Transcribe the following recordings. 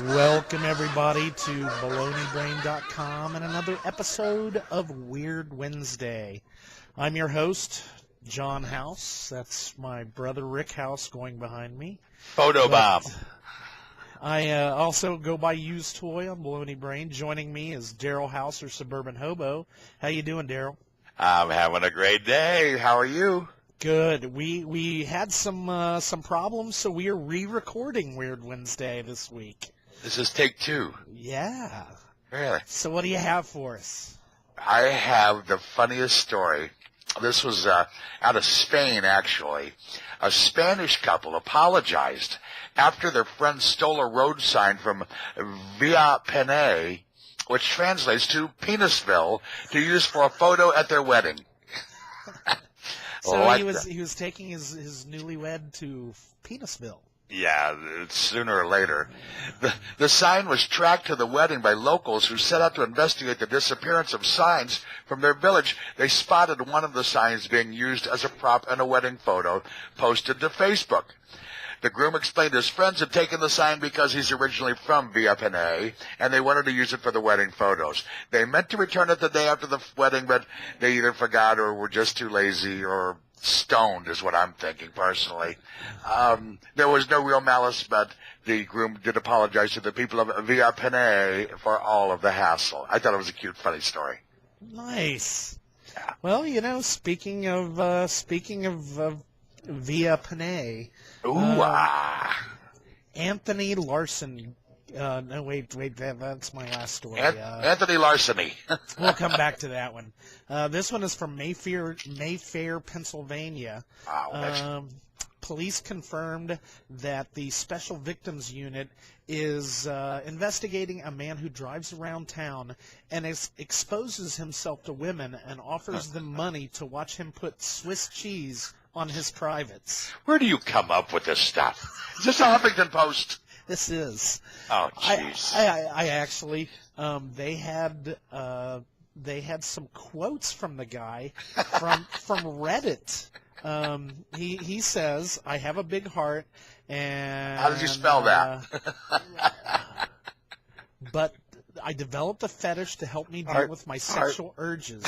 Welcome, everybody, to BaloneyBrain.com and another episode of Weird Wednesday. I'm your host, John House. That's my brother, Rick House, going behind me. Photobomb. I also go by Used Toy on Baloney Brain. Joining me is Daryl House, or Suburban Hobo. How you doing, Daryl? I'm having a great day. How are you? Good. We had some problems, so we are re-recording Weird Wednesday this week. This is take two. Yeah. Really? So what do you have for us? I have the funniest story. This was out of Spain, actually. A Spanish couple apologized after their friend stole a road sign from Via Pene, which translates to Penisville, to use for a photo at their wedding. So he was taking his newlywed to Penisville. Yeah, sooner or later. The sign was tracked to the wedding by locals who set out to investigate the disappearance of signs from their village. They spotted one of the signs being used as a prop in a wedding photo posted to Facebook. The groom explained his friends had taken the sign because he's originally from Via Pene, and they wanted to use it for the wedding photos. They meant to return it the day after the wedding, but they either forgot or were just too lazy or stoned, is what I'm thinking, personally. There was no real malice, but the groom did apologize to the people of Via Pene for all of the hassle. I thought it was a cute, funny story. Nice. Yeah. Well, speaking of Via Pene. Anthony Larson. No, wait, that's my last story. Anthony Larceny. We'll come back to that one. This one is from Mayfair, Pennsylvania. Wow. Police confirmed that the Special Victims Unit is investigating a man who drives around town and exposes himself to women and offers them money to watch him put Swiss cheese on his privates. Where do you come up with this stuff? Is this a Huffington Post? This is. Oh, jeez. I actually, they had some quotes from the guy from Reddit. He says, "I have a big heart," and how did you spell that? But I developed a fetish to help me deal with my sexual urges.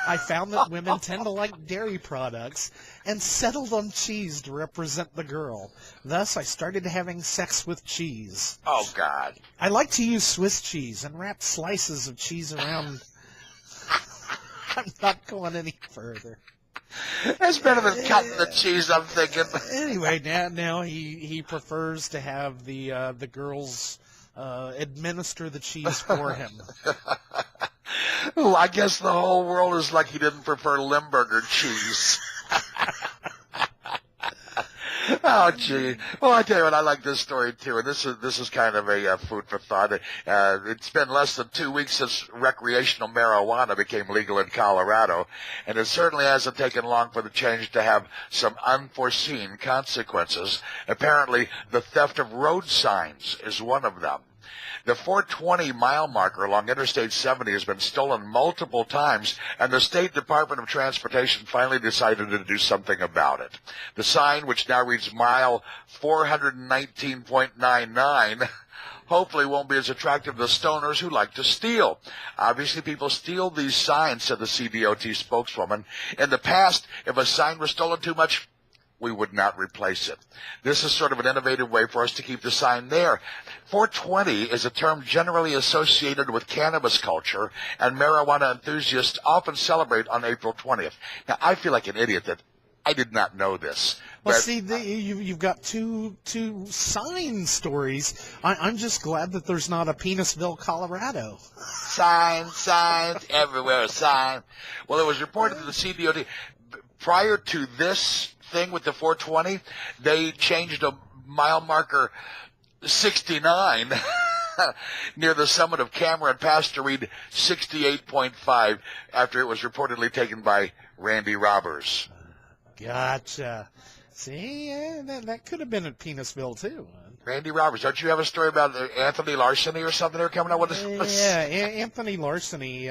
I found that women tend to like dairy products and settled on cheese to represent the girl. Thus, I started having sex with cheese. Oh, God. I like to use Swiss cheese and wrap slices of cheese around. I'm not going any further. That's better than cutting the cheese, I'm thinking. Anyway, now he prefers to have the girls administer the cheese for him. Well, I guess the whole world is like he didn't prefer Limburger cheese. Oh, gee. Well, I tell you what, I like this story, too, and this is kind of a food for thought. It's been less than 2 weeks since recreational marijuana became legal in Colorado, and it certainly hasn't taken long for the change to have some unforeseen consequences. Apparently, the theft of road signs is one of them. The 420 mile marker along Interstate 70 has been stolen multiple times, and the State Department of Transportation finally decided to do something about it. The sign, which now reads mile 419.99, hopefully won't be as attractive to stoners who like to steal. Obviously, people steal these signs, said the CDOT spokeswoman. In the past, if a sign was stolen too much, we would not replace it. This is sort of an innovative way for us to keep the sign there. 420 is a term generally associated with cannabis culture, and marijuana enthusiasts often celebrate on April 20th. Now, I feel like an idiot that I did not know this. Well, see, you've got two sign stories. I'm just glad that there's not a Penisville, Colorado. Signs everywhere, sign. Well, it was reported to the CDOT. Prior to this thing with the 420, they changed a mile marker 69 near the summit of Cameron Pass to read 68.5 after it was reportedly taken by Randy Robbers. Gotcha. See, that could have been at Penisville, too. Randy Robbers. Don't you have a story about Anthony Larceny or something they're coming out with? Yeah, Anthony Larceny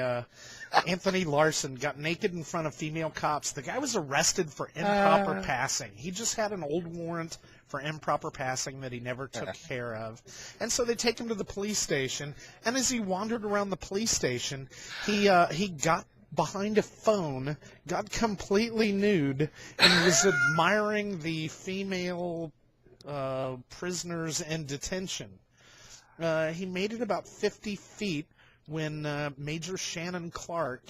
Anthony Larson got naked in front of female cops. The guy was arrested for improper passing. He just had an old warrant for improper passing that he never took care of. And so they take him to the police station, and as he wandered around the police station, he got behind a phone, got completely nude, and was admiring the female prisoners in detention. He made it about 50 feet when Major Shannon Clark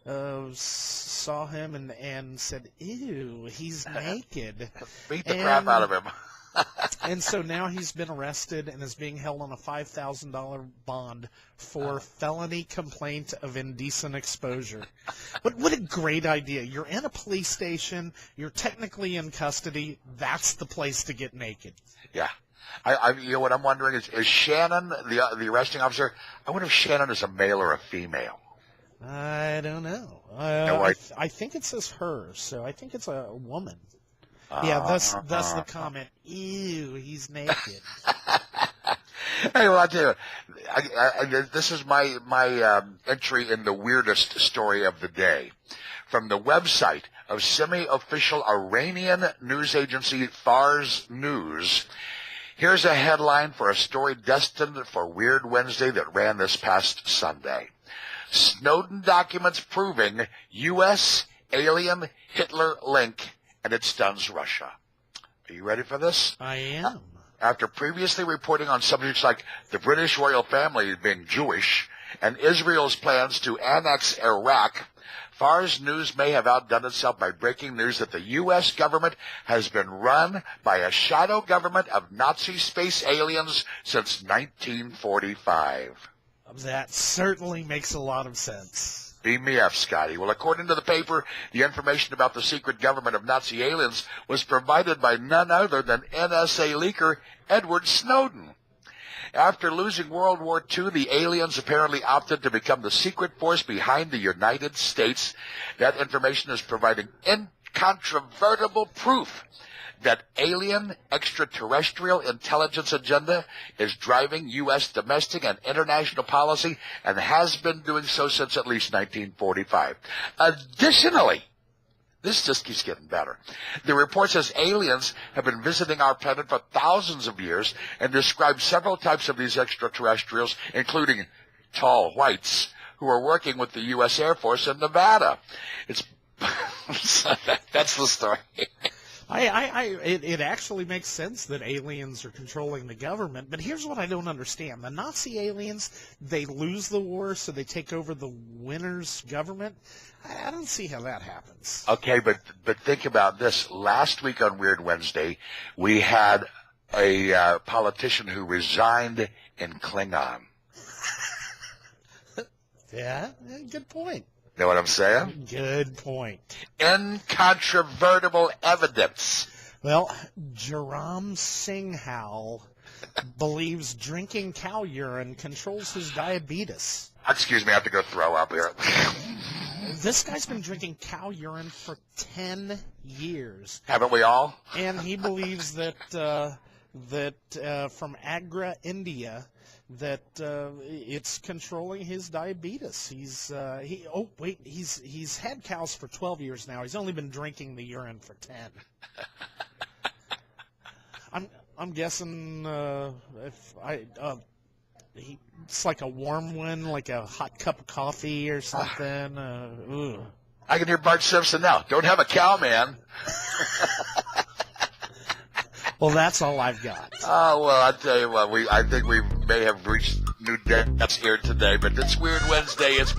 saw him and said, "Ew, he's naked." Beat the crap out of him. And so now he's been arrested and is being held on a $5,000 bond for felony complaint of indecent exposure. But what a great idea. You're in a police station. You're technically in custody. That's the place to get naked. Yeah. You know what I'm wondering is Shannon, the arresting officer, I wonder if Shannon is a male or a female. I don't know. I think it says her, so I think it's a woman. Yeah, thus the comment, "Ew, he's naked." Hey, well, I tell you, this is my entry in the weirdest story of the day. From the website of semi-official Iranian news agency Fars News, here's a headline for a story destined for Weird Wednesday that ran this past Sunday. Snowden documents proving U.S. alien Hitler link, and it stuns Russia. Are you ready for this? I am. After previously reporting on subjects like the British royal family being Jewish and Israel's plans to annex Iraq, Fars News may have outdone itself by breaking news that the U.S. government has been run by a shadow government of Nazi space aliens since 1945. That certainly makes a lot of sense. Beam me up, Scotty. Well, according to the paper, the information about the secret government of Nazi aliens was provided by none other than NSA leaker Edward Snowden. After losing World War II, the aliens apparently opted to become the secret force behind the United States. That information is providing incontrovertible proof that alien extraterrestrial intelligence agenda is driving U.S. domestic and international policy and has been doing so since at least 1945. Additionally, this just keeps getting better. The report says aliens have been visiting our planet for thousands of years and describes several types of these extraterrestrials, including tall whites who are working with the U.S. Air Force in Nevada. That's the story. It actually makes sense that aliens are controlling the government, but here's what I don't understand. The Nazi aliens, they lose the war, so they take over the winner's government. I don't see how that happens. Okay, but think about this. Last week on Weird Wednesday, we had a politician who resigned in Klingon. Yeah, good point. Know what I'm saying? Good point. Incontrovertible evidence. Well, Jaram Singhal believes drinking cow urine controls his diabetes. Excuse me, I have to go throw up here. This guy's been drinking cow urine for 10 years. Haven't we all? And he believes that from Agra, India, that it's controlling his diabetes. He's had cows for 12 years now. He's only been drinking the urine for 10. I'm guessing it's like a warm one, like a hot cup of coffee or something. I can hear Bart Simpson now. Don't have a cow, man. Well, that's all I've got. Oh, well, I tell you what, I think we may have reached new depths here today, but it's Weird Wednesday. It's